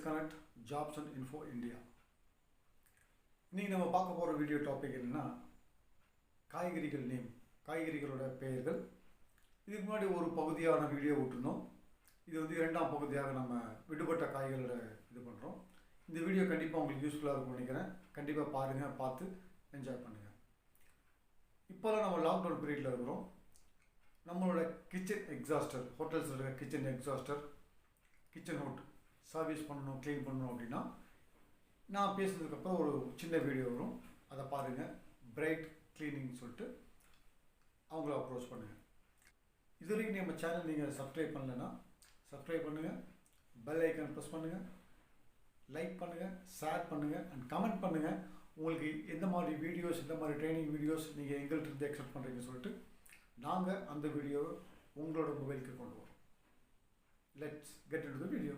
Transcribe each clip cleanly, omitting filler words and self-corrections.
Let's Connect Jobs and Info India. இன்னைக்கு நம்ம பார்க்க போகிற வீடியோ டாபிக் என்னன்னா காய்கறிகள் நேம், காய்கறிகளோட பெயர்கள். இதுக்கு முன்னாடி ஒரு பகுதியான வீடியோ விட்டுருந்தோம். இது வந்து இரண்டாம் பகுதியாக நம்ம விடுபட்ட காய்களோட இது பண்ணுறோம். இந்த வீடியோ கண்டிப்பாக உங்களுக்கு யூஸ்ஃபுல்லாக இருக்கும்னு நினைக்கிறேன். கண்டிப்பாக பாருங்கள், பார்த்து என்ஜாய் பண்ணுங்கள். இப்போலாம் நம்ம லாக்டவுன் பீரியடில் இருக்கிறோம். நம்மளோட கிச்சன் எக்ஸாஸ்டர், ஹோட்டல்ஸில் இருக்க kitchen exhauster, kitchen hot service பண்ணணும், க்ளீன் பண்ணணும் அப்படின்னா நான் பேசுனதுக்கப்புறம் ஒரு சின்ன வீடியோ வரும், அதை பாருங்கள். பிரைட் க்ளீனிங் சொல்லிட்டு அவங்கள அப்ரோச் பண்ணுங்கள். இது வரைக்கும் நம்ம சேனல் நீங்கள் சப்ஸ்கிரைப் பண்ணலைன்னா சப்ஸ்கிரைப் பண்ணுங்கள், பெல் ஐக்கான் ப்ரெஸ் பண்ணுங்கள், லைக் பண்ணுங்கள், ஷேர் பண்ணுங்கள் அண்ட் கமெண்ட் பண்ணுங்கள். உங்களுக்கு எந்த மாதிரி வீடியோஸ், எந்த மாதிரி ட்ரைனிங் வீடியோஸ் நீங்கள் எங்கள்கிட்ட இருந்து எக்ஸ்பெக்ட் பண்ணுறீங்கன்னு சொல்லிட்டு நாங்கள் அந்த வீடியோவை உங்களோட மொபைலுக்கு கொண்டு வரோம். Let's get into the video.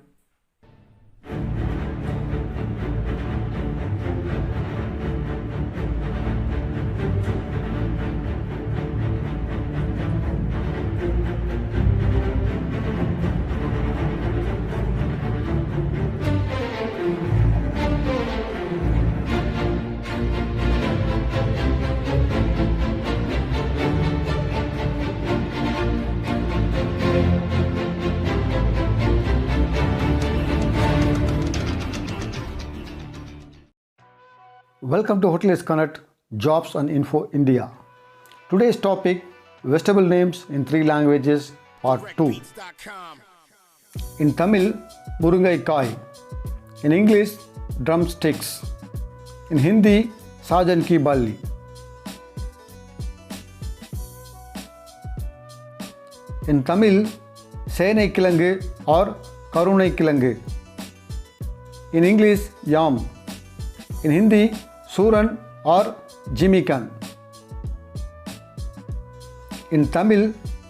Welcome to Let's Connect Jobs and Info India. Today's topic, vegetable names in 3 languages, part 2. In Tamil, Murungai-kai. In English, drumsticks. In Hindi, Sajan ki balli. In Tamil, Senai kilangu or Karunai kilangu. In English, yam. In Hindi, Suran or Jimikan. In Tamil,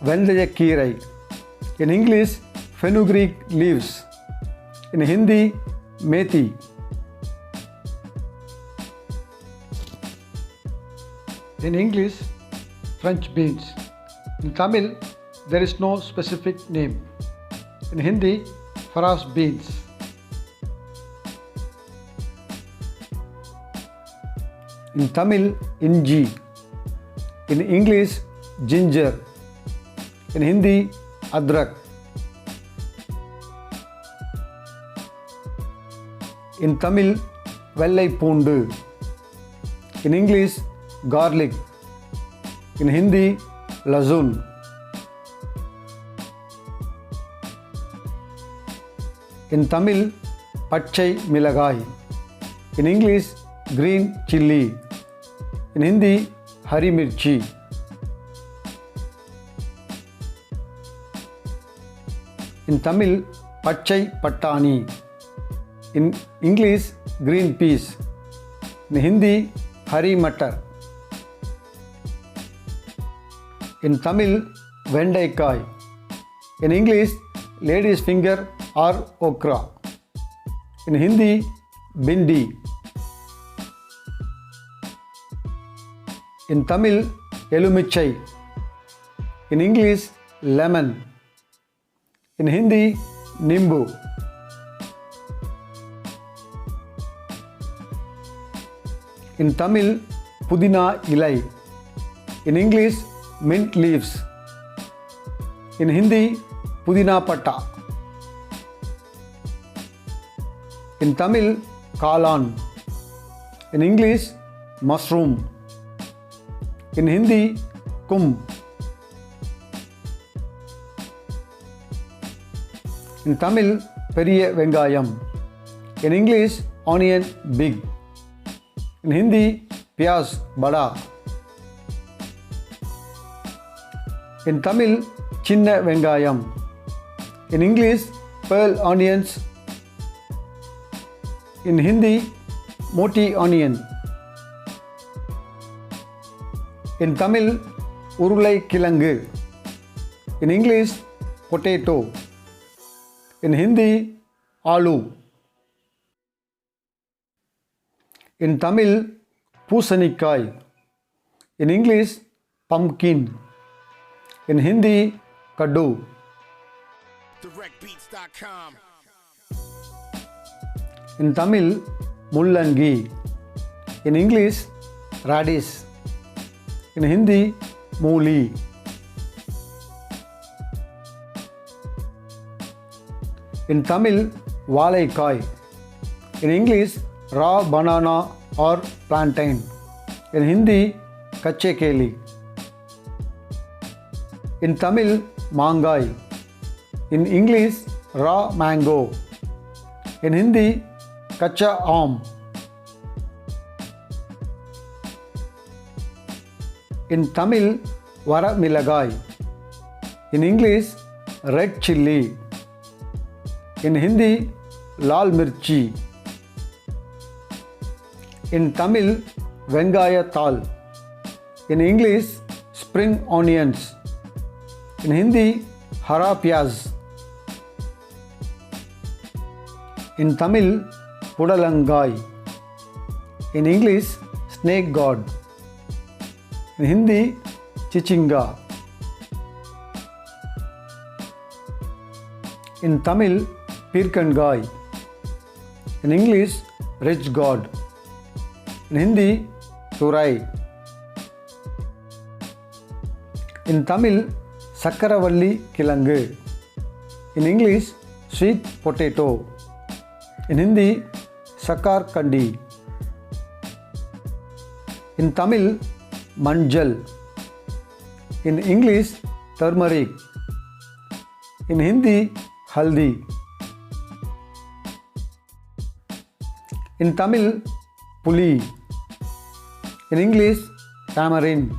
Vendayakkierai. In English, fenugreek leaves. In Hindi, methi. In English, French beans. In Tamil, there is no specific name. In Hindi, Faras beans. In Tamil, inji. In English, ginger. In Hindi, adrak. In Tamil, vellai poondu. In English, garlic. In Hindi, lazoon. In Tamil, pachai milagai. In English, green chilli. In Hindi, hari mirchi. In Tamil, pachai pattani. In English, green peas. In Hindi, hari matar. In Tamil, vendaikai. In English, lady's finger or okra. In Hindi, bindi. In Tamil, elumichai. In English, lemon. In Hindi, nimbu. In Tamil, pudina ilai. In English, mint leaves. In Hindi, pudina patta. In Tamil, kalan. In English, mushroom. In Hindi, kum. In Tamil, periya vengayam. In English, onion big. In Hindi, piyaz bada. In Tamil, chinna vengayam. In English, pearl onions. In Hindi, moti onion. In Tamil, urulai kilangu. In English, potato. In Hindi, aloo. In Tamil, பூசணிக்காய். In English, pumpkin. In Hindi, kaddu. DirectBeats.com. In Tamil, mullangi. In English, radish. In Hindi, mooli. In Tamil, valaikai. In English, raw banana or plantain. In Hindi, kache keli. In Tamil, mangai. In English, raw mango. In Hindi, kacha aam. In Tamil, varamilagai. In English, red chilli. In Hindi, lal mirchi. In Tamil, vengaya tal. In English, spring onions. In Hindi, hara pyaz. In Tamil, pudalangai. In English, snake god. In Hindi, chichinga. In Tamil, pirkangai. In English, rich god. In Hindi, turai. In Tamil, sakkaravalli kilangu. In English, sweet potato. In Hindi, sakar kandi. In Tamil, manjal. In English, turmeric. In Hindi, haldi. In Tamil, puli. In English, tamarind.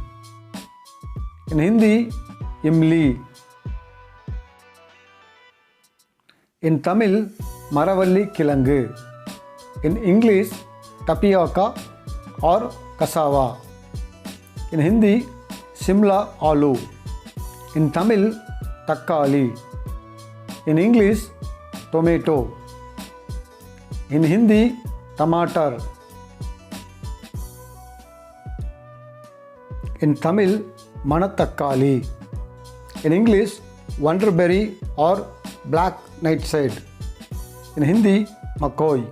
In Hindi, imli. In Tamil, maravalli kilangu. In English, tapioca or cassava. In Hindi, simla aloo. In Tamil, takkali. In English, tomato. In Hindi, tamatar. In Tamil, manattakkali. In English, wonderberry or black nightshade. In Hindi, makoi.